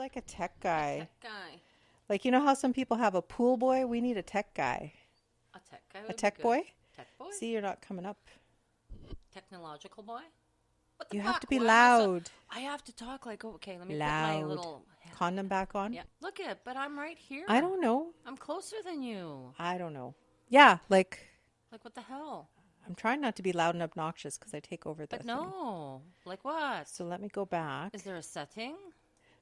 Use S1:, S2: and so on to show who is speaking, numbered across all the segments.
S1: like a tech guy.
S2: A tech guy.
S1: Like, you know how some people have a pool boy? We need a tech guy.
S2: A tech guy would
S1: A tech
S2: be good.
S1: boy?
S2: Tech boy?
S1: See, you're not coming up.
S2: Technological boy? What the
S1: You
S2: fuck?
S1: have to be
S2: Why am I so-
S1: loud.
S2: I have to talk like, okay, let me
S1: Loud.
S2: put my little...
S1: Condom back on?
S2: Yeah, look at, but I'm right here.
S1: I don't know.
S2: I'm closer than you.
S1: I don't know. Yeah, like,
S2: Like, what the hell?
S1: I'm trying not to be loud and obnoxious because I take over the
S2: But
S1: thing.
S2: no. Like what?
S1: So let me go back.
S2: Is there a setting?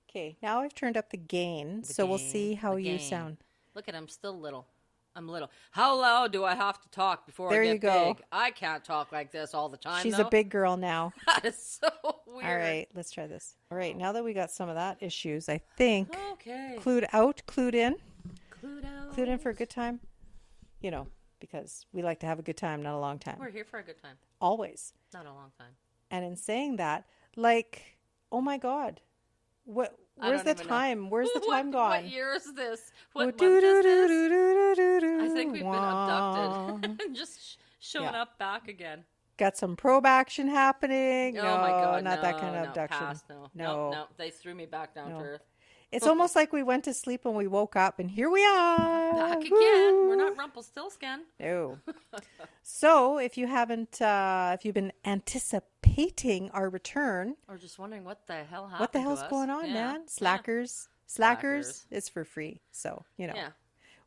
S1: Okay, now I've turned up the gain,
S2: The
S1: so we'll
S2: gain,
S1: see how
S2: the
S1: you
S2: gain.
S1: sound.
S2: Look at, I'm still little. I'm little. How loud do I have to talk before
S1: There
S2: I get
S1: you go.
S2: big? I can't talk like this all the time,
S1: She's
S2: though.
S1: a big girl now.
S2: That is so weird.
S1: All right, let's try this. All right, now that we got some of that issues, I think
S2: Okay.
S1: clued out, clued in.
S2: Clued out.
S1: Clued in for a good time. You know, because we like to have a good time, not a long time.
S2: We're here for a good time.
S1: Always.
S2: Not a long time.
S1: And in saying that, like, oh my God, where's the time? Where's the time gone?
S2: What year is this? What month is this? I think we've been abducted and just showing up back again.
S1: Got some probe action happening.
S2: Oh
S1: No,
S2: my God,
S1: not that kind of
S2: no,
S1: abduction.
S2: pass, no. They threw me back down to earth.
S1: It's almost like we went to sleep and we woke up and here we are.
S2: Back again.
S1: Woo!
S2: We're not Rumpelstiltskin.
S1: No. So if you haven't, if you've been anticipating our return,
S2: Or just wondering what the hell happened
S1: what the
S2: to
S1: hell's
S2: us.
S1: going on,
S2: Yeah.
S1: man?
S2: Slackers.
S1: Slackers, it's for free. So, you know,
S2: Yeah.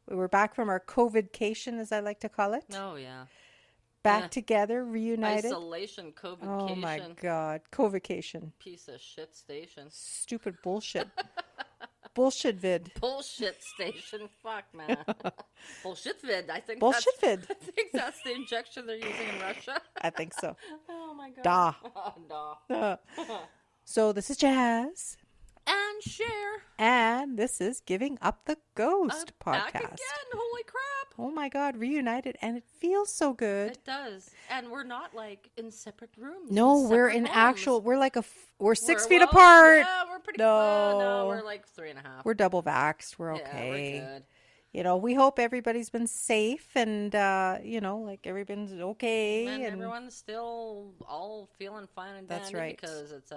S1: we're back from our Covidcation, as I like to call it.
S2: Oh, yeah.
S1: Back together, reunited.
S2: Isolation, Covidcation.
S1: Oh my God, Covidcation.
S2: Piece of shit station.
S1: Stupid bullshit. Bullshit vid.
S2: Bullshit station. Fuck, man. Bullshit vid. I think
S1: Bullshit vid.
S2: I think that's the injection they're using in Russia.
S1: I think so.
S2: Oh my God.
S1: Da.
S2: Oh, da.
S1: So this is Jas.
S2: And Sher.
S1: And this is Giving Up the Ghost
S2: Back
S1: podcast.
S2: again. Holy crap.
S1: Oh my God, reunited. And it feels so good.
S2: It does. And we're not like in separate rooms.
S1: No, we're
S2: separate
S1: in
S2: homes.
S1: actual, we're 6 feet
S2: well,
S1: apart.
S2: Yeah, we're pretty
S1: No.
S2: we're like 3.5.
S1: We're double vaxxed. We're
S2: Yeah,
S1: okay.
S2: we're good.
S1: You know, we hope everybody's been safe and, you know, like everybody's okay.
S2: And
S1: And
S2: everyone's still all feeling fine and
S1: That's
S2: dandy
S1: right.
S2: because it's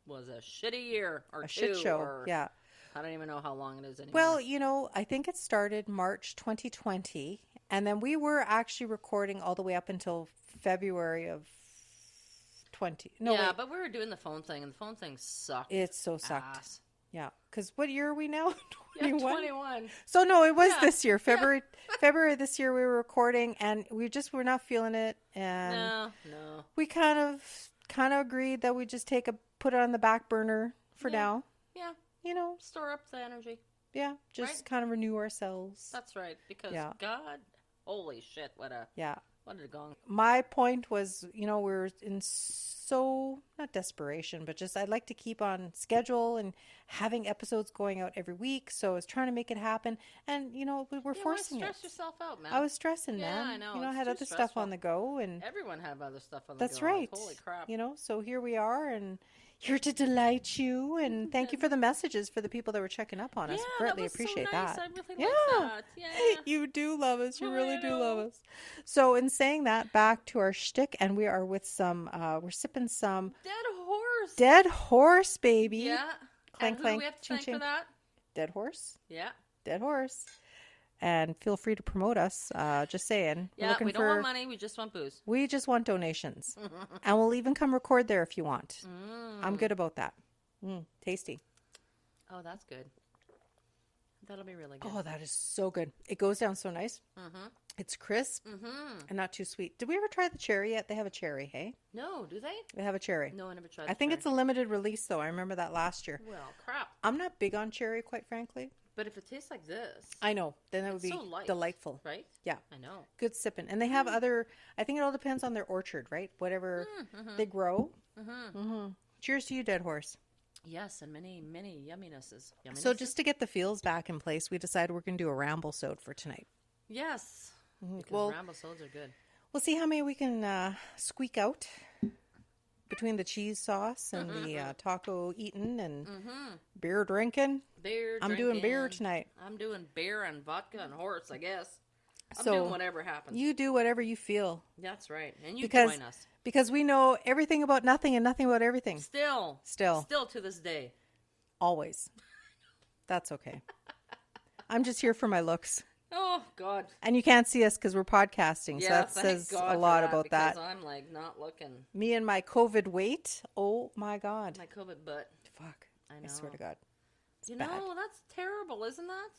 S2: was a shitty year or
S1: a
S2: two.
S1: shit show.
S2: Or,
S1: Yeah.
S2: I don't even know how long it is anymore.
S1: Well, you know, I think it started March 2020. And then we were actually recording all the way up until February of 20. No,
S2: yeah,
S1: wait.
S2: but we were doing the phone thing, and the phone thing sucked.
S1: It so sucked.
S2: Ass.
S1: Yeah. Because what year are we now?
S2: Yeah, 21.
S1: So no, it was
S2: Yeah.
S1: this year, February this year we were recording, and we just were not feeling it, and
S2: No.
S1: we kind of agreed that we just put it on the back burner for now.
S2: Yeah,
S1: You know,
S2: store up the energy.
S1: yeah, just
S2: Right.
S1: kind of renew ourselves.
S2: That's right. Because
S1: Yeah.
S2: God, holy shit, what a gong.
S1: My point was, you know, we're in not desperation, but just I'd like to keep on schedule and having episodes going out every week. So I was trying to make it happen, and you know, we were forcing it.
S2: Stress yourself out, man.
S1: I was stressing,
S2: Yeah,
S1: man.
S2: I know.
S1: You know, I
S2: It's
S1: had
S2: too
S1: other stuff
S2: stressful.
S1: on the go, and
S2: Everyone have other stuff on the
S1: that's
S2: go.
S1: right.
S2: Like, holy crap.
S1: You know, so here we are, and here to delight you, and thank you for the messages for the people that were checking up on us.
S2: Yeah,
S1: Greatly
S2: that was
S1: appreciate
S2: so nice.
S1: that.
S2: I really
S1: Yeah.
S2: like that. Yeah.
S1: You do love us. You really
S2: I
S1: do love
S2: know.
S1: us. So in saying that, back to our shtick, and we are with some, we're sipping some
S2: Dead horse.
S1: dead horse, baby.
S2: Yeah.
S1: Clank,
S2: and who
S1: clank,
S2: do we have to
S1: ching,
S2: thank
S1: ching.
S2: for that?
S1: Dead horse.
S2: Yeah.
S1: Dead horse. And feel free to promote us. Just saying. We're
S2: Yeah,
S1: looking
S2: we don't want money. We just want booze.
S1: We just want donations. And we'll even come record there if you want. I'm good about that. Tasty.
S2: Oh, that's good. That'll be really good.
S1: Oh, that is so good. It goes down so nice. It's crisp and not too sweet. Did we ever try the cherry yet? They have a cherry, hey?
S2: No, do they?
S1: They have a cherry.
S2: No, I never tried
S1: I think it's a limited release, though. I remember that last year.
S2: Well, crap.
S1: I'm not big on cherry, quite frankly.
S2: But if it tastes like this,
S1: I know. Then it would
S2: It's
S1: be
S2: so light.
S1: delightful.
S2: right?
S1: Yeah.
S2: I know.
S1: Good sipping. And they have other, I think it all depends on their orchard, right? Whatever they grow. Cheers to you, Dead Horse.
S2: Yes, and many, many yumminesses.
S1: So just to get the feels back in place, we decided we're going to do a Ramblesode for tonight.
S2: Yes. Because
S1: Well,
S2: Ramblesodes are good.
S1: we'll see how many we can squeak out between the cheese sauce and the taco eating and beer drinking.
S2: Beer
S1: I'm doing beer
S2: drinking.
S1: tonight.
S2: I'm doing beer and vodka and horse, I guess. I'm
S1: So,
S2: doing whatever happens.
S1: You do whatever you feel.
S2: That's right. And you
S1: Because
S2: join us.
S1: because we know everything about nothing and nothing about everything.
S2: Still
S1: Still.
S2: to this day.
S1: Always. That's okay. I'm just here for my looks.
S2: Oh, God.
S1: And you can't see us because we're podcasting, so that
S2: thank
S1: says
S2: God
S1: a lot
S2: for
S1: about that.
S2: Because I'm like not looking.
S1: Me and my COVID weight. Oh my God.
S2: My COVID butt.
S1: Fuck.
S2: I know.
S1: I swear to God. It's
S2: you
S1: bad.
S2: know, that's terrible, isn't that?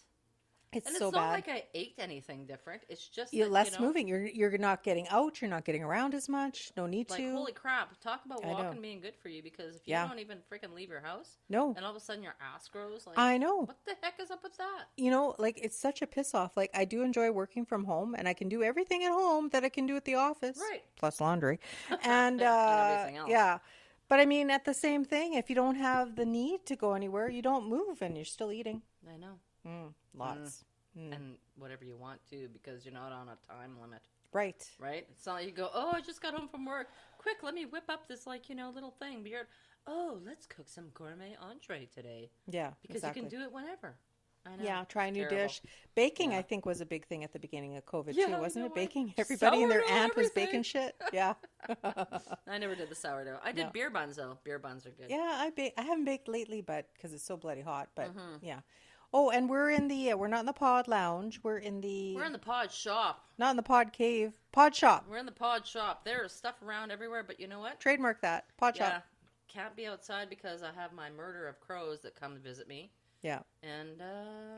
S1: It's
S2: and
S1: so
S2: it's not
S1: bad.
S2: like I ate anything different. It's just
S1: You're
S2: that,
S1: less moving. You're not getting out. You're not getting around as much. No need
S2: like,
S1: to.
S2: holy crap. Talk about
S1: I know.
S2: walking being good for you, because if you don't even freaking leave your house,
S1: no,
S2: and all of a sudden your ass grows, like,
S1: I know.
S2: What the heck is up with that?
S1: You know, like, it's such a piss off. Like, I do enjoy working from home, and I can do everything at home that I can do at the office.
S2: Right.
S1: Plus laundry. And,
S2: and everything else.
S1: Yeah. But I mean, at the same thing, if you don't have the need to go anywhere, you don't move and you're still eating.
S2: I know.
S1: Lots.
S2: And whatever you want to, because you're not on a time limit.
S1: Right.
S2: Right? It's not like you go, oh, I just got home from work. Quick, let me whip up this, like, little thing. But you're, oh, let's cook some gourmet entree today.
S1: Yeah,
S2: because
S1: exactly.
S2: you can do it whenever. I know.
S1: Yeah, try a new
S2: Terrible.
S1: dish. Baking, I think, was a big thing at the beginning of COVID,
S2: Yeah,
S1: too, wasn't it? Baking?
S2: like
S1: Everybody and their
S2: sourdough,
S1: aunt was
S2: everything.
S1: baking shit. Yeah.
S2: I never did the sourdough. I did beer buns, though. Beer buns are good.
S1: Yeah, I haven't baked lately, but because it's so bloody hot. But yeah. Oh, and we're in the we're not in the pod lounge. We're in the
S2: pod shop.
S1: Not in the pod cave. Pod shop.
S2: We're in the pod shop. There is stuff around everywhere, but you know what?
S1: Trademark that. Pod
S2: Yeah.
S1: shop.
S2: Can't be outside because I have my murder of crows that come to visit me.
S1: Yeah.
S2: And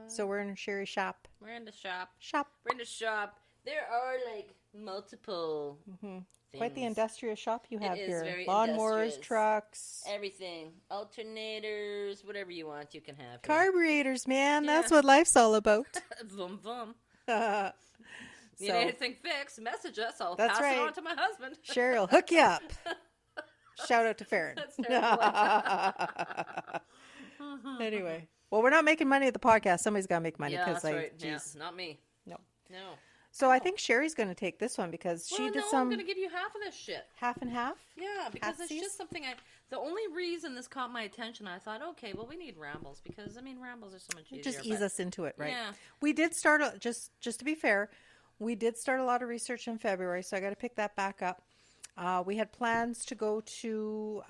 S1: so we're in Sherry's shop.
S2: We're in the shop.
S1: Shop.
S2: We're in the shop. There are like multiple things.
S1: Quite the industrious shop you have
S2: It is
S1: here.
S2: very
S1: Lawnmowers,
S2: industrious.
S1: trucks,
S2: everything, alternators, whatever you want, you can have. Here.
S1: Carburetors, man.
S2: Yeah.
S1: That's what life's all about.
S2: Vroom vroom.
S1: So,
S2: Need anything fixed? Message us. I'll
S1: That's
S2: pass
S1: right.
S2: it on to my husband.
S1: Sherry will hook you up. Shout out to Farron.
S2: That's terrible.
S1: Anyway, well, we're not making money at the podcast. Somebody's got to make money.
S2: Yeah, that's
S1: like,
S2: right.
S1: geez.
S2: Yeah, not me.
S1: No.
S2: So
S1: I think Sherry's going to take this one because she did some
S2: I'm going to give you half of this shit.
S1: half and half.
S2: Yeah, because it's
S1: Halfsies?
S2: just something the only reason this caught my attention, I thought, okay, well, we need rambles because, rambles are so much easier.
S1: Just ease us into it, right?
S2: Yeah.
S1: We did start, just to be fair, we did start a lot of research in February, so I got to pick that back up. We had plans to go to,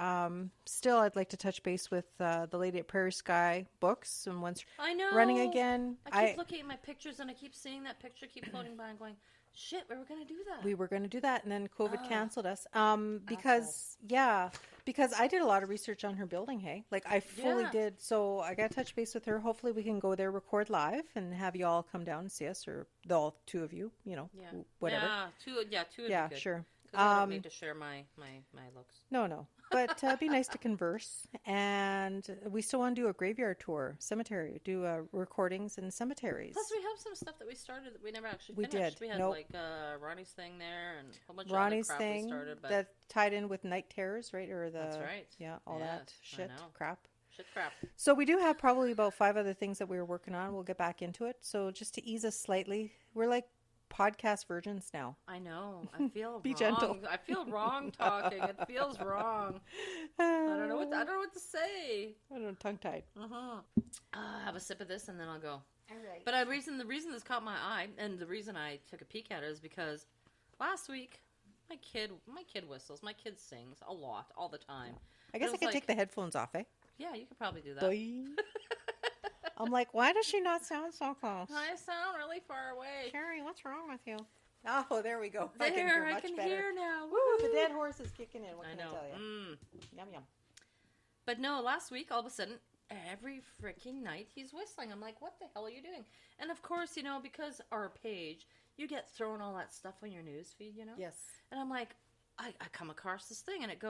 S1: still I'd like to touch base with the lady at Prairie Sky Books, and once
S2: I know.
S1: running again.
S2: I keep looking at my pictures and I keep seeing that picture keep floating by and going, shit, we were going to do that.
S1: We were going to do that, and then COVID canceled us. Because I did a lot of research on her building, hey? Like, I fully did. So I got to touch base with her. Hopefully we can go there, record live, and have you all come down and see us, or all two of you, whatever.
S2: Yeah, two would be good.
S1: Sure.
S2: I don't need to share my looks.
S1: No. But it'd be nice to converse. And we still want to do a graveyard tour, cemetery, do recordings in cemeteries.
S2: Plus, we have some stuff that we started that we never actually
S1: We
S2: finished.
S1: did.
S2: We had like Ronnie's thing there and a whole bunch
S1: Ronnie's
S2: of other crap
S1: thing
S2: we started. But
S1: that tied in with Night Terrors, right? Or
S2: that's right.
S1: Yeah, all that shit crap.
S2: Shit crap.
S1: So we do have probably about 5 other things that we were working on. We'll get back into it. So just to ease us slightly, we're like podcast virgins now.
S2: I know. I feel
S1: Be
S2: wrong.
S1: gentle.
S2: I feel wrong talking. It feels wrong. I don't know what to say.
S1: I don't know, tongue tied.
S2: Have a sip of this and then I'll go.
S1: All right.
S2: But the reason this caught my eye and the reason I took a peek at it is because last week my kid whistles. My kid sings a lot, all the time.
S1: I guess I could take the headphones off, eh?
S2: Yeah, you could probably do that.
S1: Boy. I'm like, why does she not sound so close?
S2: I sound really far away.
S1: Sherry, what's wrong with you? Oh, there we go.
S2: There,
S1: I can
S2: hear now.
S1: Woo, the dead horse is kicking in. What can I tell you? Yum, yum.
S2: But no, last week, all of a sudden, every freaking night, he's whistling. I'm like, what the hell are you doing? And of course, because our page, you get thrown all that stuff on your news feed,
S1: Yes.
S2: And I'm like, I come across this thing, and it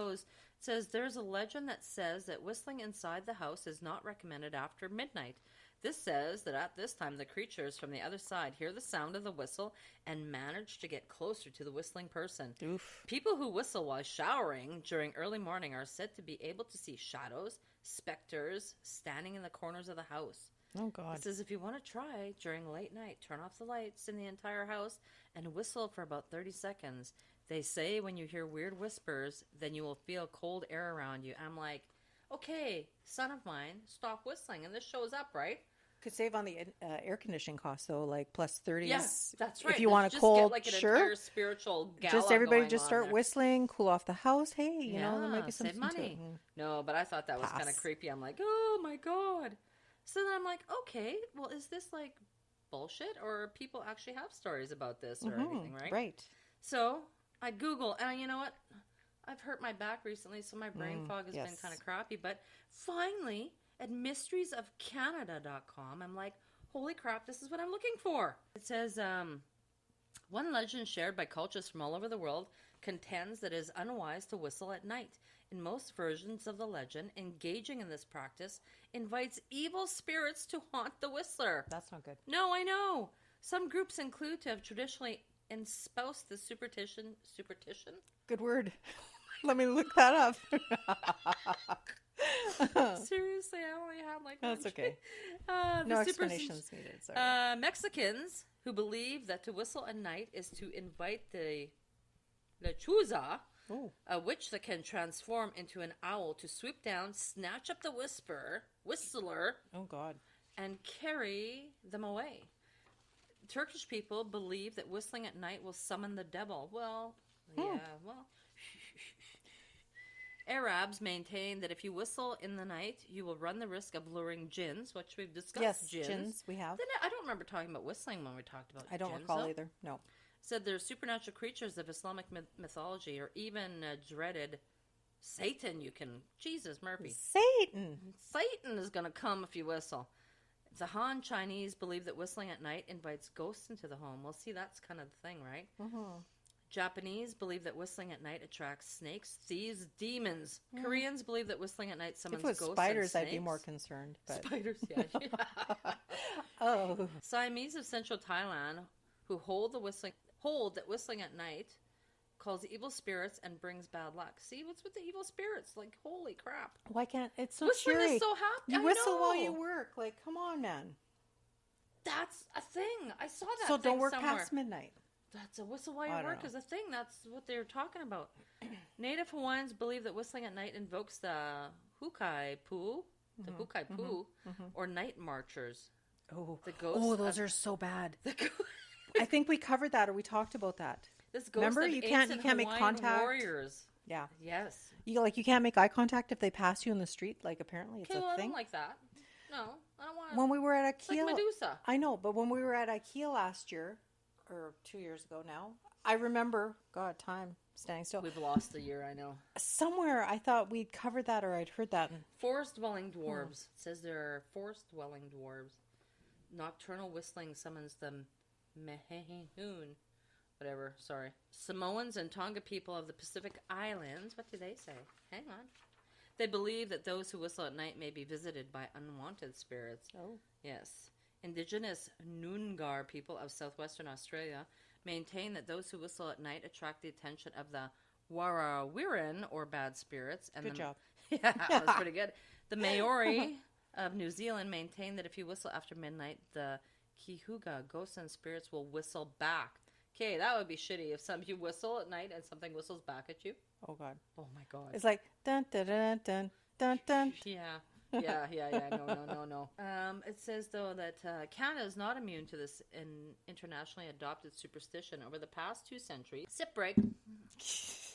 S2: says, there's a legend that says that whistling inside the house is not recommended after midnight. This says that at this time, the creatures from the other side hear the sound of the whistle and manage to get closer to the whistling person.
S1: Oof.
S2: People who whistle while showering during early morning are said to be able to see shadows, specters, standing in the corners of the house.
S1: Oh, God.
S2: It says if you want to try during late night, turn off the lights in the entire house and whistle for about 30 seconds. They say when you hear weird whispers, then you will feel cold air around you. I'm like, okay, son of mine, stop whistling. And this shows up, right?
S1: Could save on the air conditioning costs, though, like plus 30s.
S2: Yes, that's right.
S1: If you want a
S2: just
S1: cold,
S2: get like an
S1: sure.
S2: entire spiritual gala
S1: Just everybody
S2: going
S1: just
S2: on
S1: start
S2: there.
S1: whistling, cool off the house. Hey, you know, there might be
S2: save
S1: something to
S2: money.
S1: it.
S2: No, but I thought that was kind of
S1: Pass.
S2: creepy. I'm like, oh my God. So then I'm like, okay, well, is this like bullshit, or people actually have stories about this or anything, right?
S1: Right.
S2: So I Google, and you know what? I've hurt my back recently, so my brain fog has been kind of crappy. But finally, at mysteriesofcanada.com, I'm like, holy crap, this is what I'm looking for. It says, one legend shared by cultures from all over the world contends that it is unwise to whistle at night. In most versions of the legend, engaging in this practice invites evil spirits to haunt the whistler.
S1: That's not good.
S2: No, I know. Some groups include to have traditionally espoused the superstition.
S1: Good word. Let me look that up.
S2: Seriously, I only had like
S1: That's
S2: one.
S1: Okay. No explanations needed. Sorry.
S2: Mexicans who believe that to whistle at night is to invite the lechuza, a witch that can transform into an owl to swoop down, snatch up the whistler,
S1: Oh God,
S2: and carry them away. Turkish people believe that whistling at night will summon the devil. Well, yeah, well. Arabs maintain that if you whistle in the night, you will run the risk of luring jinns, which we've discussed.
S1: Yes,
S2: jinns.
S1: jinns we have.
S2: Then I don't remember talking about whistling when we talked about
S1: I don't
S2: jinns,
S1: recall
S2: though.
S1: either. No.
S2: Said they're supernatural creatures of Islamic mythology, or even dreaded Satan. Jesus, Murphy. Satan is going to come if you whistle. The Han Chinese believe that whistling at night invites ghosts into the home. Well, see, that's kind of the thing, right?
S1: Mm-hmm.
S2: Japanese believe that whistling at night attracts snakes, thieves, demons. Koreans believe that whistling at night summons
S1: If it was
S2: ghosts
S1: spiders,
S2: and
S1: I'd be
S2: snakes.
S1: more concerned. But...
S2: Spiders, yeah.
S1: Oh.
S2: Siamese of central Thailand who hold that whistling at night calls evil spirits and brings bad luck. See, what's with the evil spirits? Like, holy crap.
S1: Why can't... It's so
S2: Whistling
S1: cheery.
S2: is so happy.
S1: You whistle
S2: know.
S1: while you work. Like, come on, man.
S2: That's a thing. I saw that
S1: So
S2: thing
S1: don't work
S2: somewhere.
S1: past midnight.
S2: That's a whistle while you
S1: I don't
S2: work
S1: know.
S2: is a thing. That's what they were talking about. Native Hawaiians believe that whistling at night invokes the hukai poo, or night marchers.
S1: Oh,
S2: The ghosts
S1: those
S2: of-
S1: are so bad. I think we covered that, or we talked about that.
S2: This ghost
S1: Remember,
S2: of
S1: you can't
S2: ancient
S1: make
S2: Hawaiian
S1: contact.
S2: warriors.
S1: Yeah,
S2: Yes.
S1: you can't make eye contact if they pass you in the street. Like, apparently it's
S2: Okay, well,
S1: a
S2: I
S1: thing.
S2: don't like that. No, I don't want.
S1: When we were at
S2: It's like
S1: IKEA,
S2: Medusa.
S1: I know, but when we were at IKEA last year, or 2 years ago now, I remember. God, time standing still.
S2: We've lost a year. I know.
S1: Somewhere I thought we'd covered that, or I'd heard that.
S2: Forest dwelling dwarves. It says there are forest dwelling dwarves. Nocturnal whistling summons the Mehehoon. Whatever, sorry. Samoans and Tonga people of the Pacific Islands. What do they say? Hang on. They believe that those who whistle at night may be visited by unwanted spirits.
S1: Oh.
S2: Yes. Indigenous Noongar people of southwestern Australia maintain that those who whistle at night attract the attention of the Warawiran, or bad spirits. And
S1: Good job.
S2: Yeah, that was pretty good. The Maori of New Zealand maintain that if you whistle after midnight, the Kihuga, ghosts and spirits, will whistle back. Okay, that would be shitty if you whistle at night and something whistles back at you.
S1: Oh God.
S2: Oh my God.
S1: It's like dun dun dun dun dun dun.
S2: Yeah. No. It says, though, that Canada is not immune to this internationally adopted superstition. Over the past 2 centuries, sip break,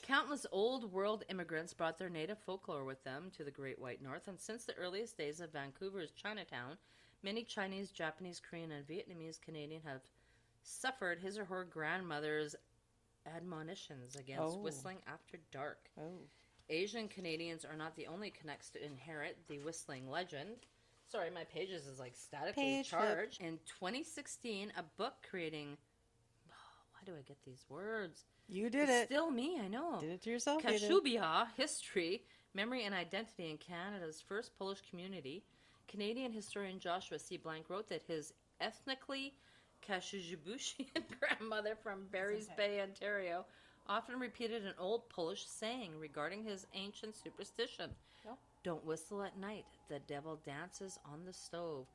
S2: countless old world immigrants brought their native folklore with them to the Great White North, and since the earliest days of Vancouver's Chinatown, many Chinese, Japanese, Korean, and Vietnamese Canadian have suffered his or her grandmother's admonitions against whistling after dark.
S1: Oh.
S2: Asian Canadians are not the only connects to inherit the whistling legend. Sorry, my pages is like statically
S1: Page
S2: charged. In 2016, a book creating... Oh, why do I get these words?
S1: You did
S2: It's
S1: it.
S2: still me, I know.
S1: Did it to yourself. You did.
S2: Kashubia, History, Memory and Identity in Canada's first Polish community. Canadian historian Joshua C. Blank wrote that his ethnically Kashubian grandmother from Barry's Bay, Ontario, often repeated an old Polish saying regarding his ancient superstition.
S1: Yep.
S2: Don't whistle at night. The devil dances on the stove.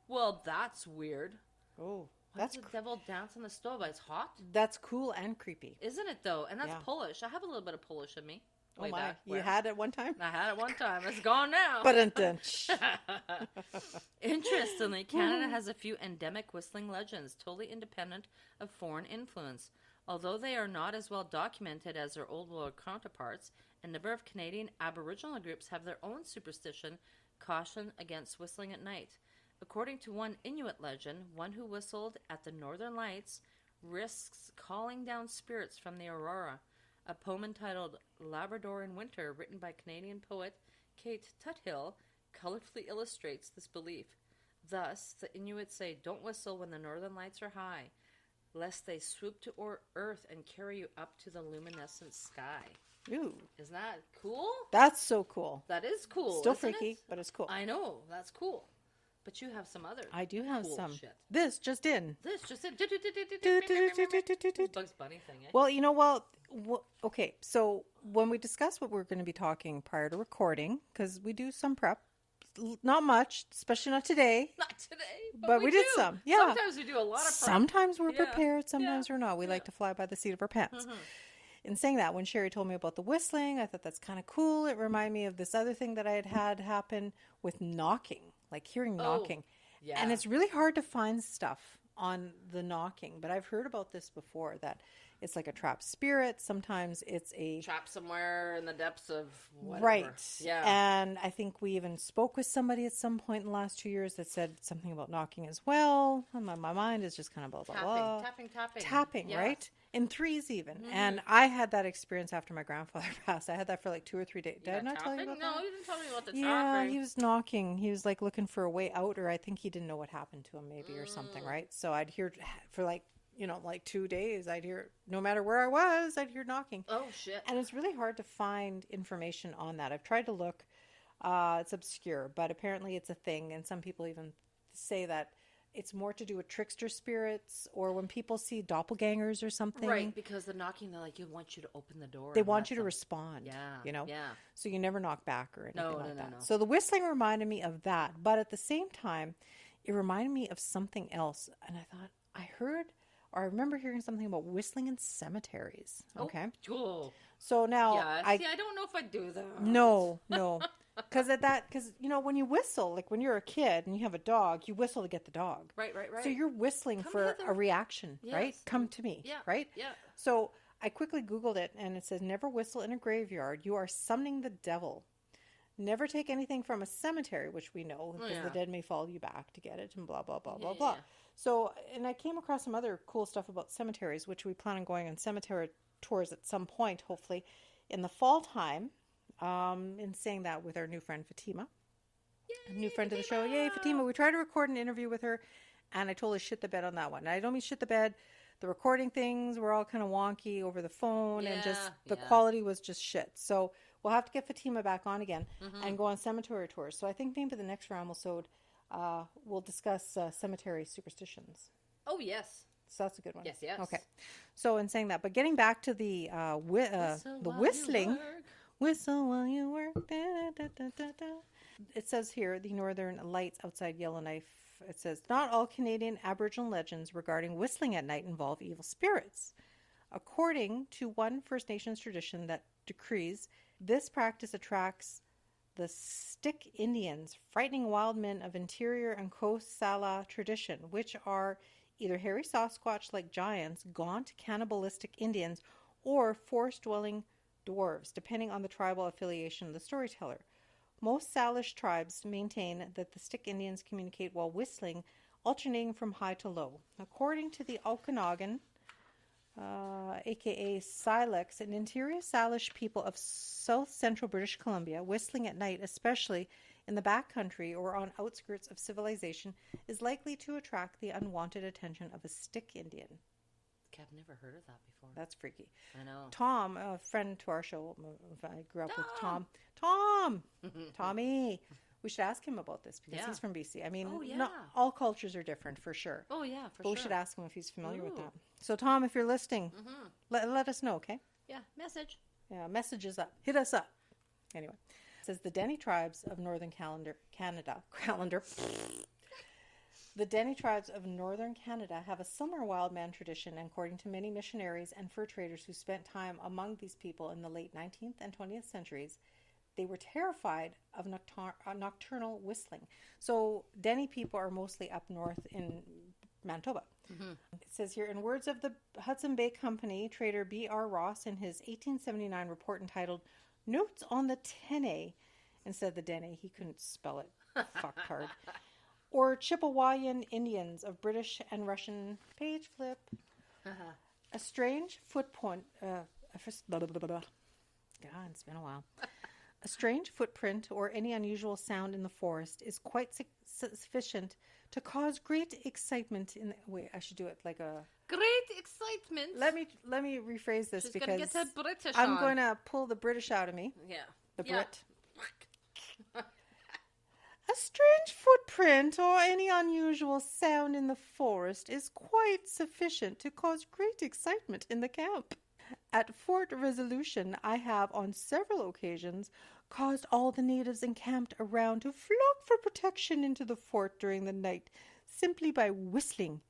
S2: Well, that's weird.
S1: Oh,
S2: Why does the devil dance on the stove? It's hot?
S1: that's cool and creepy.
S2: Isn't it, though? And that's
S1: Yeah.
S2: Polish. I have a little bit of Polish in me.
S1: Oh
S2: Way
S1: my!
S2: back
S1: You
S2: where-
S1: had it one time.
S2: I had it one time. It's gone now.
S1: But
S2: Interestingly, Canada has a few endemic whistling legends, totally independent of foreign influence. Although they are not as well documented as their old world counterparts, a number of Canadian Aboriginal groups have their own superstition, caution against whistling at night. According to one Inuit legend, one who whistled at the Northern Lights risks calling down spirits from the aurora. A poem entitled Labrador in Winter, written by Canadian poet Kate Tuthill, colorfully illustrates this belief. Thus, the Inuits say, don't whistle when the Northern Lights are high, lest they swoop to earth and carry you up to the luminescent sky.
S1: Ooh.
S2: Isn't that cool?
S1: That's so cool.
S2: That is cool.
S1: Still freaky, but it's cool.
S2: I know, that's cool. But you have some other
S1: I do have
S2: cool
S1: some.
S2: shit.
S1: This just in.
S2: Bugs Bunny thing, eh?
S1: Well, okay. So when we discuss what we're going to be talking prior to recording, because we do some prep, not much, especially not today.
S2: Not today,
S1: but we did some. Yeah.
S2: Sometimes we do a lot of prep.
S1: Sometimes we're prepared. Sometimes we're not. We like to fly by the seat of our pants. Mm-hmm. In saying that, when Sherry told me about the whistling, I thought that's kind of cool. It reminded me of this other thing that I had happen with knocking, like hearing knocking. Yeah. And it's really hard to find stuff on the knocking, but I've heard about this before, that it's like a trapped spirit. Sometimes it's a
S2: trap somewhere in the depths of whatever.
S1: Right.
S2: Yeah.
S1: And I think we even spoke with somebody at some point in the last 2 years that said something about knocking as well. And my mind is just kind of blah, blah, blah. Tapping, yes. Right? In threes even. Mm-hmm. And I had that experience after my grandfather passed. I had that for like 2 or 3 days. Did I not tell you about that?
S2: No, you didn't tell me about the tapping.
S1: Yeah, he was knocking. He was like looking for a way out, or I think he didn't know what happened to him maybe or something, right? So I'd hear for like 2 days, I'd hear, no matter where I was, I'd hear knocking.
S2: Oh, shit.
S1: And it's really hard to find information on that. I've tried to look. It's obscure, but apparently it's a thing. And some people even say that it's more to do with trickster spirits, or when people see doppelgangers or something.
S2: Right, because the knocking, they want you to open the door.
S1: They want you to respond.
S2: Yeah. Yeah.
S1: So you never knock back or anything like that.
S2: No.
S1: So the whistling reminded me of that. But at the same time, it reminded me of something else. And I thought, I remember hearing something about whistling in cemeteries. Okay.
S2: Oh.
S1: So now
S2: I don't know if I do that.
S1: No. Because when you whistle, like when you're a kid and you have a dog, you whistle to get the dog.
S2: Right.
S1: So you're whistling for a reaction, yes. Right? Come to me,
S2: yeah.
S1: Right?
S2: Yeah.
S1: So I quickly Googled it, and it says, never whistle in a graveyard. You are summoning the devil. Never take anything from a cemetery, which we know, because the dead may follow you back to get it, and blah, blah, blah, blah, blah. So, and I came across some other cool stuff about cemeteries, which we plan on going on cemetery tours at some point, hopefully, in the fall time. In saying that, with our new friend Fatima. Yay, a new friend Fatima! To the show. Yay, Fatima. We tried to record an interview with her, and I totally shit the bed on that one. And I don't mean shit the bed. The recording things were all kind of wonky over the phone, and just the quality was just shit. So we'll have to get Fatima back on again and go on cemetery tours. So I think maybe the next Ramblesode, we'll discuss cemetery superstitions.
S2: Oh, yes.
S1: So that's a good one.
S2: Yes.
S1: Okay. So in saying that, but getting back to the whistling. Whistle while you work. Da, da, da, da, da. It says here, the Northern Lights outside Yellowknife. It says, not all Canadian Aboriginal legends regarding whistling at night involve evil spirits. According to one First Nations tradition that decrees, this practice attracts the Stick Indians, frightening wild men of interior and Coast-Sala tradition, which are either hairy Sasquatch-like giants, gaunt cannibalistic Indians, or forest-dwelling dwarves, depending on the tribal affiliation of the storyteller. Most Salish tribes maintain that the Stick Indians communicate while whistling, alternating from high to low. According to the Okanagan, aka Silex, an interior Salish people of south central British Columbia, whistling at night, especially in the backcountry or on outskirts of civilization, is likely to attract the unwanted attention of a Stick Indian.
S2: I've never heard of that before.
S1: That's freaky.
S2: I know.
S1: Tom, a friend to our show, I grew up with Tom. Tommy. We should ask him about this because he's from BC. I mean, not all cultures are different for sure.
S2: Oh, yeah, for
S1: but
S2: sure.
S1: We should ask him if he's familiar with that. So, Tom, if you're listening, let us know, okay?
S2: Yeah, message.
S1: Yeah, messages up. Hit us up. Anyway, it says the Dene tribes of northern Canada. The Dene tribes of northern Canada have a similar wild man tradition, and according to many missionaries and fur traders who spent time among these people in the late 19th and 20th centuries, they were terrified of nocturnal whistling. So Dene people are mostly up north in Manitoba. It says here, in words of the Hudson Bay Company trader B.R. Ross in his 1879 report entitled Notes on the Tene, instead of the Dene, he couldn't spell it fucktard. Or Chippewayan Indians of British and Russian. Page flip. A strange footprint. Blah, blah, blah, blah. God, it's been a while. A strange footprint or any unusual sound in the forest is quite sufficient to cause great excitement in the... Wait, I should do it like a...
S2: Great excitement.
S1: Let me rephrase this. She's because
S2: gonna get that British
S1: I'm
S2: on.
S1: going to pull the British out of me.
S2: Yeah.
S1: The Brit. A strange footprint or any unusual sound in the forest is quite sufficient to cause great excitement in the camp. At Fort Resolution, I have on several occasions caused all the natives encamped around to flock for protection into the fort during the night simply by whistling,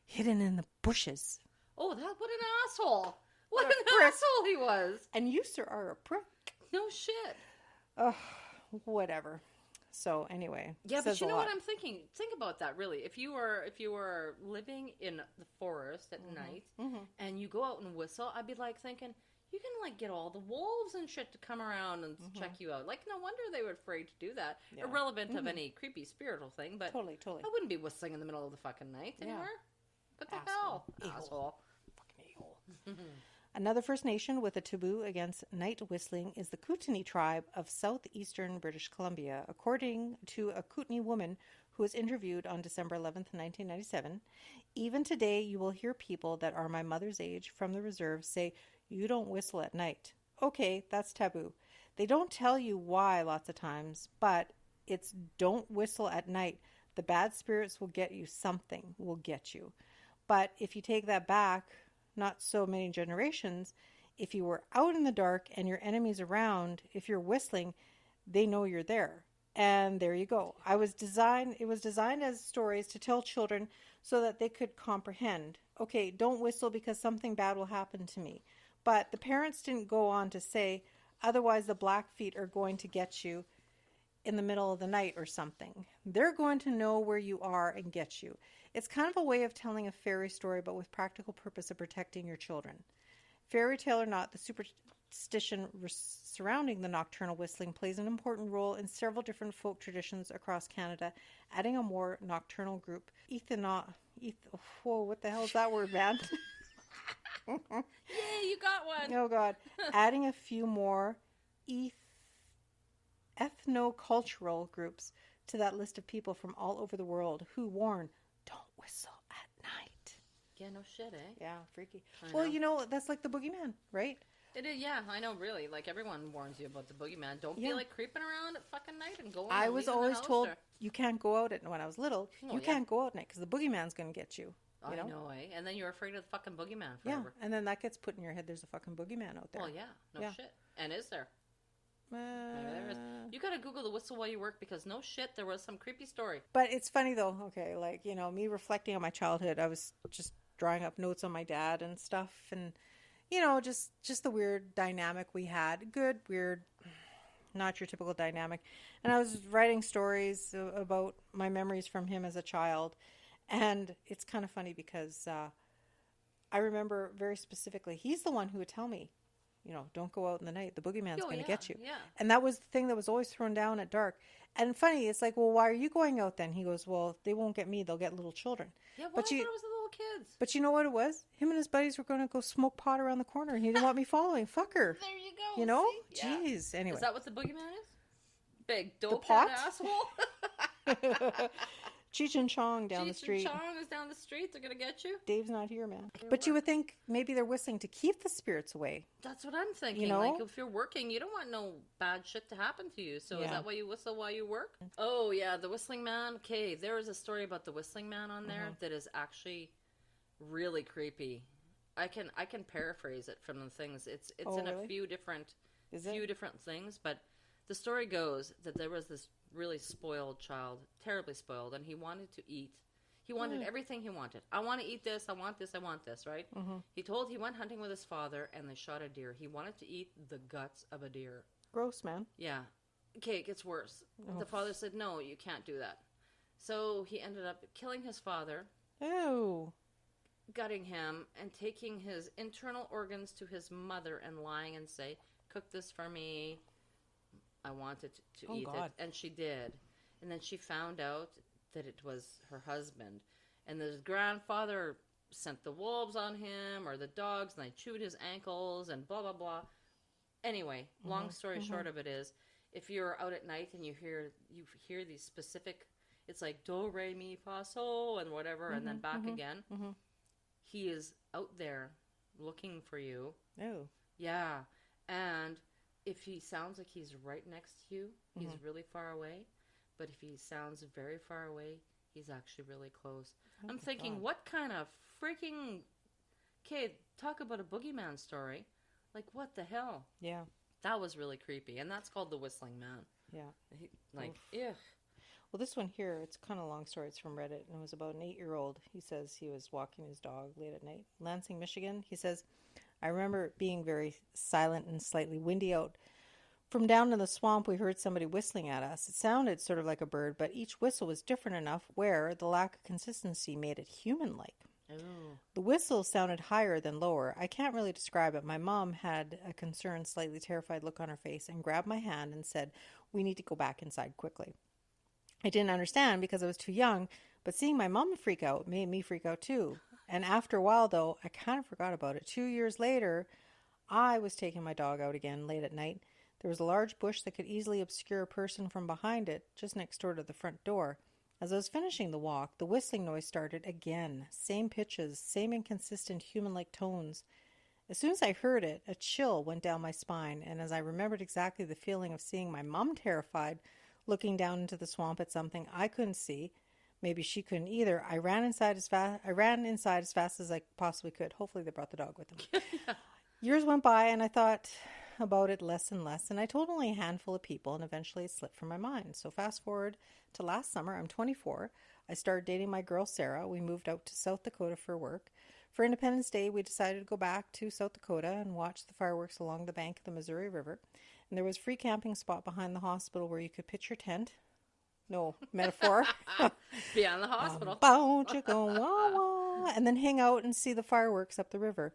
S1: hidden in the bushes.
S2: Oh, what an asshole. What
S1: What
S2: an
S1: a prick.
S2: asshole he was.
S1: And you, sir, are a prick.
S2: No shit.
S1: Ugh, whatever. So anyway,
S2: Yeah, but you know
S1: what
S2: I'm thinking? Think about that, really. If you were living in the forest at night and you go out and whistle, I'd be like thinking, you can like get all the wolves and shit to come around and check you out. Like, no wonder they were afraid to do that.
S1: Yeah.
S2: Irrelevant of any creepy spiritual thing, but
S1: Totally.
S2: I wouldn't be whistling in the middle of the fucking night anymore. What the hell? Asshole.
S1: Fucking a-hole. Another First Nation with a taboo against night whistling is the Kootenai tribe of southeastern British Columbia. According to a Kootenai woman who was interviewed on December 11th, 1997, even today you will hear people that are my mother's age from the reserve say, "You don't whistle at night." Okay, that's taboo. They don't tell you why lots of times, but it's don't whistle at night. The bad spirits will get you. Something will get you. But if you take that back, not so many generations, if you were out in the dark and your enemy's around, if you're whistling, they know you're there. And there you go. It was designed as stories to tell children so that they could comprehend. Okay, don't whistle because something bad will happen to me. But the parents didn't go on to say, otherwise the Blackfeet are going to get you in the middle of the night or something. They're going to know where you are and get you. It's kind of a way of telling a fairy story, but with practical purpose of protecting your children. Fairy tale or not, the superstition surrounding the nocturnal whistling plays an important role in several different folk traditions across Canada, adding a more nocturnal group. Whoa, what the hell is that word, man?
S2: Yay, you got one.
S1: Oh, God. Adding a few more ethnocultural groups to that list of people from all over the world who warn, don't whistle at night.
S2: Yeah, no shit, eh?
S1: Yeah, freaky.
S2: I know.
S1: That's like the boogeyman, right?
S2: It is, yeah, I know, really. Like, everyone warns you about the boogeyman. Don't be, like, creeping around at fucking night and going
S1: I was always told you can't go out when I was little, can't go out at night because the boogeyman's going to get you.
S2: I know, eh? And then you're afraid of the fucking boogeyman forever.
S1: Yeah, and then that gets put in your head, there's a fucking boogeyman out there.
S2: Well, yeah, no shit. And is there? Maybe there is. You gotta Google the whistle while you work because no shit, there was some creepy story.
S1: But it's funny though, okay, like, me reflecting on my childhood, I was just drawing up notes on my dad and stuff and, just the weird dynamic we had. Good, weird, not your typical dynamic. And I was writing stories about my memories from him as a child. And it's kind of funny because I remember very specifically, he's the one who would tell me, don't go out in the night. The boogeyman's going to get you. Yeah. And that was the thing that was always thrown down at dark. And funny, it's like, well, why are you going out then? He goes, well, they won't get me. They'll get little children.
S2: Yeah, well, I thought it was the little kids.
S1: But you know what it was? Him and his buddies were going to go smoke pot around the corner. And he didn't want me following. Fucker.
S2: There you go. See?
S1: Jeez. Yeah. Anyway.
S2: Is that what the boogeyman is? Big dope asshole?
S1: Cheech and Chong down the street.
S2: Cheech and Chong is down the street. They're going to get you.
S1: Dave's not here, man. But you would think maybe they're whistling to keep the spirits away.
S2: That's what I'm thinking. Like, if you're working, you don't want no bad shit to happen to you. So is that why you whistle while you work? Oh, yeah. The Whistling Man. Okay. There is a story about the Whistling Man on there that is actually really creepy. I can paraphrase it from the things. It's in a few different things, but the story goes that there was this really spoiled child, terribly spoiled, and he wanted to eat. He wanted everything he wanted. I want to eat this, I want this, I want this, right? He went hunting with his father, and they shot a deer. He wanted to eat the guts of a deer.
S1: Gross, man.
S2: Yeah. Okay, it gets worse. The father said, no, you can't do that. So he ended up killing his father.
S1: Ew.
S2: Gutting him, and taking his internal organs to his mother and lying and say, cook this for me. I wanted to eat it. And she did. And then she found out that it was her husband. And the grandfather sent the wolves on him, or the dogs, and they chewed his ankles, and blah, blah, blah. Anyway, long story short of it is, if you're out at night and you hear these specific, it's like do, re, mi, fa, sol, and whatever, and then back again, he is out there looking for you.
S1: Oh.
S2: Yeah. And if he sounds like he's right next to you, he's really far away. But if he sounds very far away, he's actually really close. Oh, I'm thinking, God. What kind of freaking... Okay, talk about a boogeyman story. Like, what the hell?
S1: Yeah.
S2: That was really creepy. And that's called the Whistling Man.
S1: Yeah.
S2: Ugh.
S1: Well, this one here, it's kind of a long story. It's from Reddit, and it was about an 8-year-old. He says he was walking his dog late at night. Lansing, Michigan. He says, I remember it being very silent and slightly windy out. From down in the swamp, we heard somebody whistling at us. It sounded sort of like a bird, but each whistle was different enough where the lack of consistency made it human-like.
S2: Oh.
S1: The whistle sounded higher than lower. I can't really describe it. My mom had a concerned, slightly terrified look on her face and grabbed my hand and said, we need to go back inside quickly. I didn't understand because I was too young, but seeing my mom freak out made me freak out too. And after a while, though, I kind of forgot about it. 2 years later, I was taking my dog out again late at night. There was a large bush that could easily obscure a person from behind it, just next door to the front door. As I was finishing the walk, the whistling noise started again. Same pitches, same inconsistent human-like tones. As soon as I heard it, a chill went down my spine, and as I remembered exactly the feeling of seeing my mom terrified, looking down into the swamp at something I couldn't see, maybe she couldn't either, I ran inside as fast as I possibly could. Hopefully they brought the dog with them. Yeah. Years went by, and I thought about it less and less, and I told only a handful of people, and eventually it slipped from my mind. So fast forward to last summer. I'm 24. I started dating my girl Sarah. We moved out to South Dakota for work. For Independence Day, we decided to go back to South Dakota and watch the fireworks along the bank of the Missouri River. And there was a free camping spot behind the hospital where you could pitch your tent. No, metaphor.
S2: Beyond the hospital.
S1: And then hang out and see the fireworks up the river.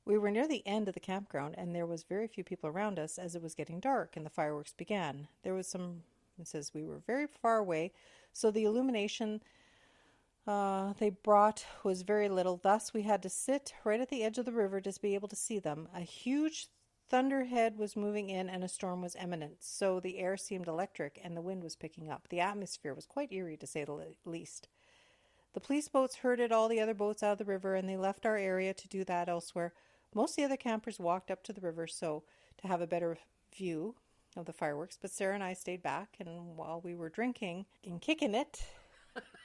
S1: We were near the end of the campground, and there was very few people around us as it was getting dark and the fireworks began. There was some, it says we were very far away, so the illumination they brought was very little. Thus, we had to sit right at the edge of the river to be able to see them. A huge thunderhead was moving in, and a storm was imminent, so the air seemed electric, and the wind was picking up. The atmosphere was quite eerie, to say the least. The police boats herded all the other boats out of the river, and they left our area to do that elsewhere. Most of the other campers walked up to the river to have a better view of the fireworks, but Sarah and I stayed back, and while we were drinking and kicking it,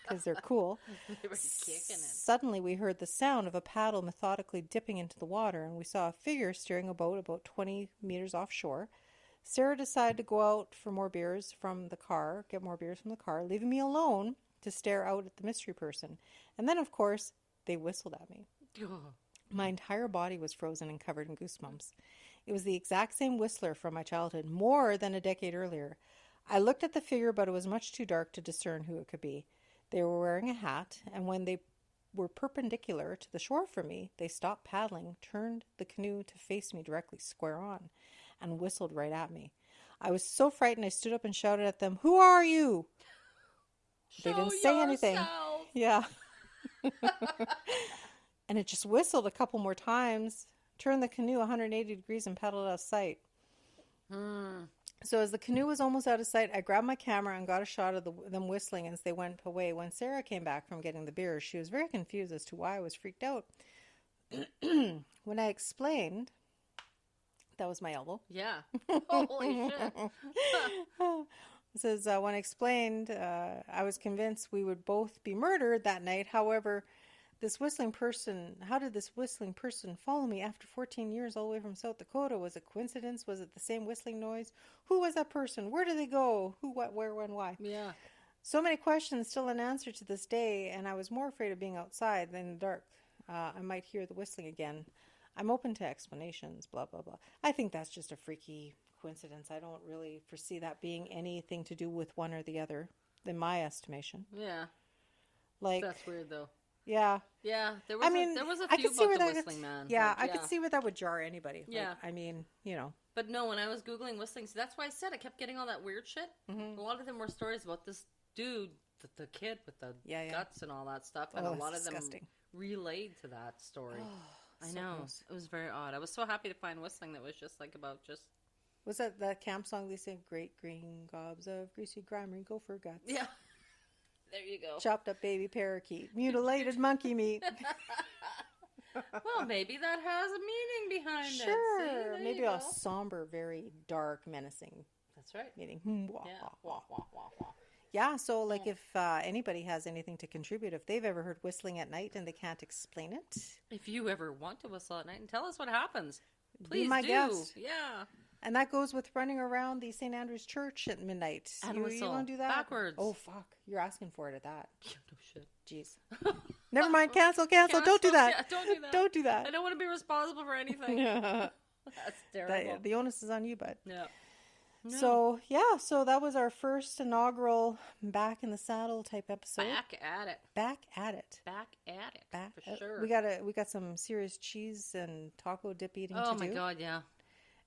S1: because they're cool,
S2: they were kicking it.
S1: Suddenly we heard the sound of a paddle methodically dipping into the water, and we saw a figure steering a boat about 20 meters offshore. Sarah decided to go out for more beers from the car, leaving me alone to stare out at the mystery person. And then, of course, they whistled at me. My entire body was frozen and covered in goosebumps. It was the exact same whistler from my childhood, more than a decade earlier. I looked at the figure, but it was much too dark to discern who it could be. They were wearing a hat, and when they were perpendicular to the shore from me, they stopped paddling, turned the canoe to face me directly square on, and whistled right at me. I was so frightened I stood up and shouted at them, "Who are you?" They didn't say anything. Yeah. And it just whistled a couple more times, turned the canoe 180 degrees and paddled out of sight. So as the canoe was almost out of sight, I grabbed my camera and got a shot of them whistling as they went away. When Sarah came back from getting the beers, she was very confused as to why I was freaked out. When I explained, that was my elbow.
S2: Yeah. Holy shit.
S1: It says, when I explained, I was convinced we would both be murdered that night. However, how did this whistling person follow me after 14 years all the way from South Dakota? Was it coincidence? Was it the same whistling noise? Who was that person? Where did they go? Who, what, where, when, why?
S2: Yeah.
S1: So many questions still unanswered to this day, and I was more afraid of being outside than in the dark. I might hear the whistling again. I'm open to explanations, blah, blah, blah. I think that's just a freaky coincidence. I don't really foresee that being anything to do with one or the other, in my estimation.
S2: Yeah.
S1: Like,
S2: that's weird, though.
S1: Yeah.
S2: Yeah. There was a few about the Whistling Man.
S1: Yeah, I could see where that would jar anybody.
S2: Yeah.
S1: Like, I mean, you know.
S2: But no, when I was Googling whistling, so that's why I said I kept getting all that weird shit. Mm-hmm. A lot of them were stories about this dude the kid with the
S1: Yeah.
S2: guts and all that stuff, and
S1: Oh,
S2: a lot
S1: that's
S2: of them
S1: disgusting.
S2: relayed to that story. I
S1: so
S2: know.
S1: gross.
S2: It was very odd. I was so happy to find Whistling that was just like about just...
S1: Was that camp song they sing? Great green gobs of greasy grimy gopher guts.
S2: Yeah. There you go.
S1: Chopped up baby parakeet. Mutilated monkey meat.
S2: Well, maybe that has a meaning behind it.
S1: Sure.
S2: See, there
S1: Maybe
S2: you
S1: a
S2: go.
S1: somber, very dark, menacing
S2: That's right.
S1: meaning. Wah,
S2: Yeah.
S1: wah,
S2: Wah,
S1: wah.
S2: wah, wah, wah.
S1: Yeah, so like if anybody has anything to contribute, if they've ever heard whistling at night and they can't explain it,
S2: If you ever want to whistle at night and tell us what happens,
S1: be
S2: please
S1: my
S2: do.
S1: guest.
S2: Yeah.
S1: And that goes with running around the St. Andrew's Church at midnight.
S2: And
S1: you
S2: whistle
S1: want to do that?
S2: backwards.
S1: Oh, fuck. You're asking for it at that.
S2: No shit.
S1: Jeez. Never mind. Cancel. Don't do that.
S2: Yeah, don't do that.
S1: Don't do
S2: I
S1: that.
S2: don't want to be responsible for anything.
S1: Yeah.
S2: That's terrible.
S1: The onus is on you, bud.
S2: No. No.
S1: So, yeah. So that was our first inaugural Back in the Saddle type episode.
S2: Back at it.
S1: Back at it.
S2: Back at it.
S1: Back.
S2: For sure.
S1: We got some serious cheese and taco dip eating to do.
S2: Oh my God, yeah.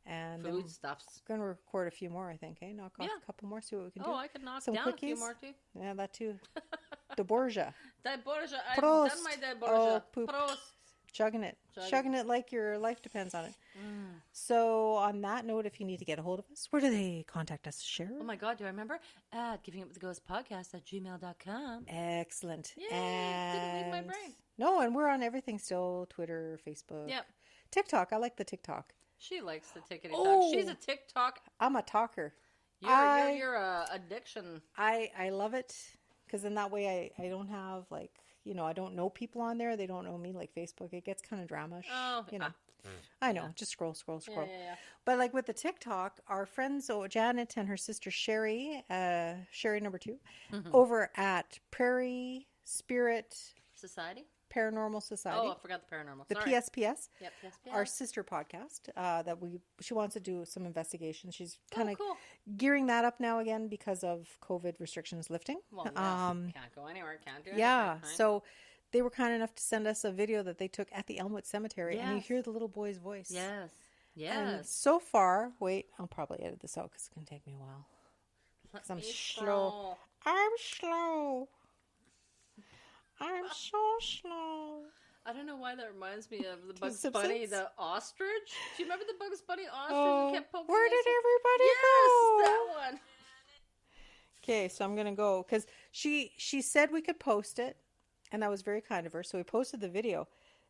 S1: And
S2: Food stuffs.
S1: going to record a few more, I think. Eh? Knock off
S2: Yeah.
S1: a couple more, see what we can do.
S2: Oh, I could knock
S1: Some
S2: down a few
S1: quickies?
S2: more too.
S1: Yeah, that too. The Borgia.
S2: Die Borgia. I've
S1: Prost.
S2: done my Die
S1: Oh,
S2: Borgia.
S1: poop.
S2: Prost.
S1: Chugging it.
S2: Chugging.
S1: Chugging it like your life depends on it. So, on that note, if you need to get a hold of us, where do they contact us? Share?
S2: Oh my God, do I remember? At Givinguptheghostpodcast at gmail.com.
S1: Excellent.
S2: Yay, didn't leave my brain.
S1: No, and we're on everything still. Twitter, Facebook.
S2: Yep.
S1: TikTok. I like the TikTok.
S2: She likes the tickety
S1: Oh.
S2: talk. She's a TikTok.
S1: I'm a talker.
S2: You're a addiction.
S1: I love it because in that way I don't have like, I don't know people on there. They don't know me like Facebook. It gets kind of drama.
S2: Oh,
S1: I know. Just scroll.
S2: Yeah.
S1: But like with the TikTok, our friend Janet and her sister Sherry, Sherry number 2, over at Prairie Spirit
S2: Society?
S1: Paranormal Society.
S2: Oh, I forgot the paranormal.
S1: The
S2: Sorry.
S1: PSPS,
S2: Yep, PSPS.
S1: our sister podcast, that she wants to do some investigation. She's kind of
S2: cool.
S1: gearing that up now again because of COVID restrictions lifting.
S2: Well, yes. Can't go anywhere. Can't do anything.
S1: Yeah,
S2: right?
S1: so they were kind enough to send us a video that they took at the Elmwood Cemetery, and you
S2: Yes.
S1: hear the little boy's voice.
S2: Yes.
S1: And
S2: Yes.
S1: so far, wait, I'll probably edit this out because it's going to take me a while.
S2: Let
S1: I'm
S2: me
S1: slow. I'm slow. I'm so slow.
S2: I don't know why that reminds me of the
S1: The
S2: Bugs Bunny,
S1: Simpsons?
S2: the ostrich. Do you remember the Bugs Bunny ostrich
S1: Oh,
S2: that kept poking
S1: where
S2: us?
S1: did everybody
S2: Yes,
S1: go?
S2: that one.
S1: Okay, so I'm gonna go because she said we could post it, and that was very kind of her. So we posted the video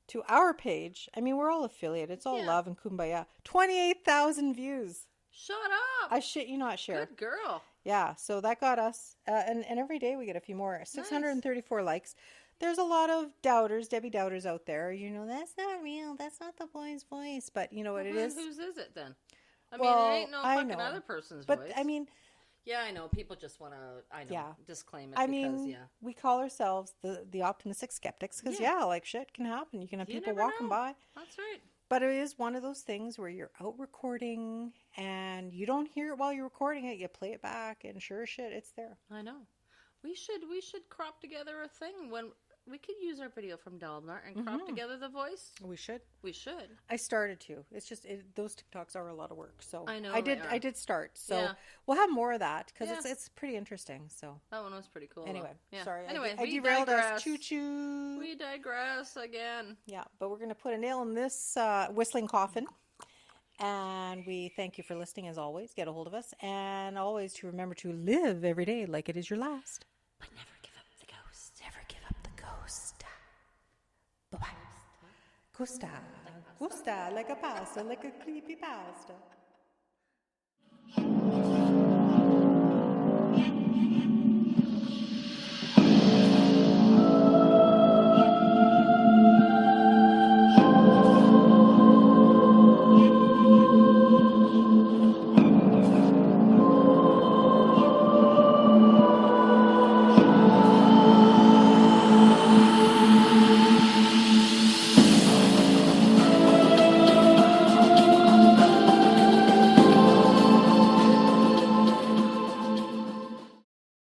S1: to our page. I mean, we're all affiliated. It's all
S2: Yeah.
S1: love and kumbaya. 28,000 views.
S2: Shut up.
S1: I shit you not, share.
S2: Good girl.
S1: Yeah, so that got us, and every day we get a few more. 634 likes. There's a lot of doubters, Debbie doubters out there. That's not real. That's not the boy's voice. But you know what it is?
S2: Whose is it then? I
S1: Well,
S2: mean, it ain't no
S1: I
S2: fucking
S1: know.
S2: other person's
S1: But
S2: voice.
S1: I mean,
S2: yeah, I know. People just want to,
S1: Yeah.
S2: disclaim it
S1: I
S2: because,
S1: mean,
S2: yeah.
S1: we call ourselves the optimistic skeptics because
S2: Yeah.
S1: like shit can happen. You can have
S2: You
S1: people
S2: never
S1: walking
S2: know.
S1: by.
S2: That's right.
S1: But it is one of those things where you're out recording and you don't hear it while you're recording it. You play it back, and sure as shit, it's there.
S2: I know. We should crop together a thing when we could use our video from Dalbnar and crop together the voice.
S1: We should.
S2: We should.
S1: I started to. It's just those TikToks are a lot of work. So
S2: I know
S1: I
S2: they
S1: did.
S2: are.
S1: I did start. So
S2: Yeah.
S1: we'll have more of that because
S2: Yeah.
S1: it's pretty interesting. So
S2: That one was pretty cool. though.
S1: anyway,
S2: Yeah.
S1: sorry.
S2: Anyway,
S1: I
S2: we
S1: derailed
S2: digress.
S1: us. Choo choo.
S2: We digress again.
S1: Yeah, but we're going to put a nail in this whistling coffin. And we thank you for listening as always. Get a hold of us. And always to remember to live every day like it is your last.
S2: But never give up the ghost.
S1: Never give up the ghost. Bye-bye. Gusta. Gusta like a pasta, like a creepy pasta.